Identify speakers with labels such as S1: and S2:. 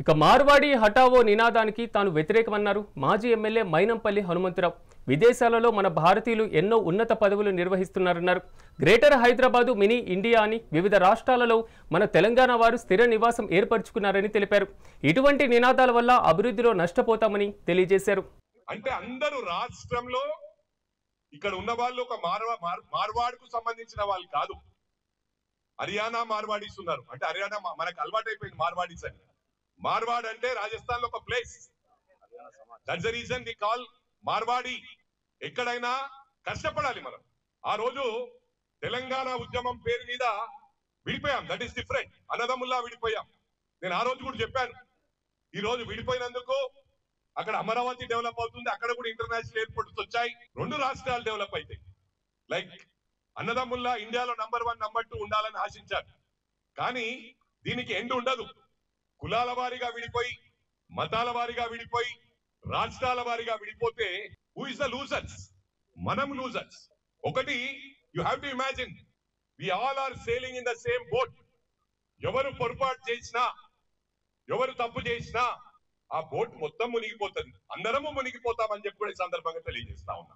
S1: ఇక మార్వాడి హఠావో నినాదానికి తాను వ్యతిరేకమన్నారు మాజీ ఎమ్మెల్యే మైనంపల్లి హనుమంతరావు. విదేశాలలో మన భారతీయులు ఎన్నో ఉన్నత పదవులు నిర్వహిస్తున్నారన్నారు. గ్రేటర్ హైదరాబాదు మినీ ఇండియా అని వివిధ రాష్ట్రాలలో మన తెలంగాణ వారు స్థిర నివాసం ఏర్పరచుకున్నారని తెలిపారు. ఇటువంటి నినాదాల వల్ల అభివృద్ధిలో నష్టపోతామని తెలియజేశారు.
S2: అంటే అందరూ రాష్ట్రంలో ఇక్కడ ఉన్న వాళ్ళు ఒక మార్వాడుకు సంబంధించిన వాళ్ళు కాదు. హర్యానా మార్వాడీస్ ఉన్నారు. అంటే హర్యానా మనకు అలవాటు అయిపోయింది మార్వాడీస్ అని. మార్వాడ్ అంటే రాజస్థాన్ లో ఒక place. That's the reason we call Marwadi. ఎక్కడైనా కష్టపడాలి మనం. ఆ రోజు తెలంగాణ ఉద్యమం పేరు మీద విడిపోయాం. That is different. అన్నదమ్ముల్లా విడిపోయాం. నేను ఆ రోజు కూడా చెప్పాను. ఈ రోజు విడిపోయినందుకు అక్కడ అమరావతి డెవలప్ అవుతుంది, అక్కడ కూడా ఇంటర్నేషనల్ ఎయిర్పోర్ట్స్ వచ్చాయి. రెండు రాష్ట్రాలు డెవలప్ అవుతాయి. లైక్ అన్నదమ్ముల్లా ఇండియాలో నంబర్ 1 నంబర్ 2 ఉండాలని ఆశించారు. కానీ దీనికి ఎండ్ ఉండదు. కులాల వారీగా విడిపోయి, మతాల వారీగా విడిపోయి, రాష్ట్రాల వారీగా విడిపోతే హూ ఇస్ ద లూజర్స్? మనం లూజర్స్. ఒకటి, you have to imagine we all are sailing in the same boat. ఎవరు పొరపాటు చేసినా, ఎవరు తప్పు చేసినా ఆ బోట్ మొత్తం మునిగిపోతుంది. అందరము మునిగిపోతామని చెప్పి కూడా ఈ సందర్భంగా తెలియజేస్తా ఉన్నా.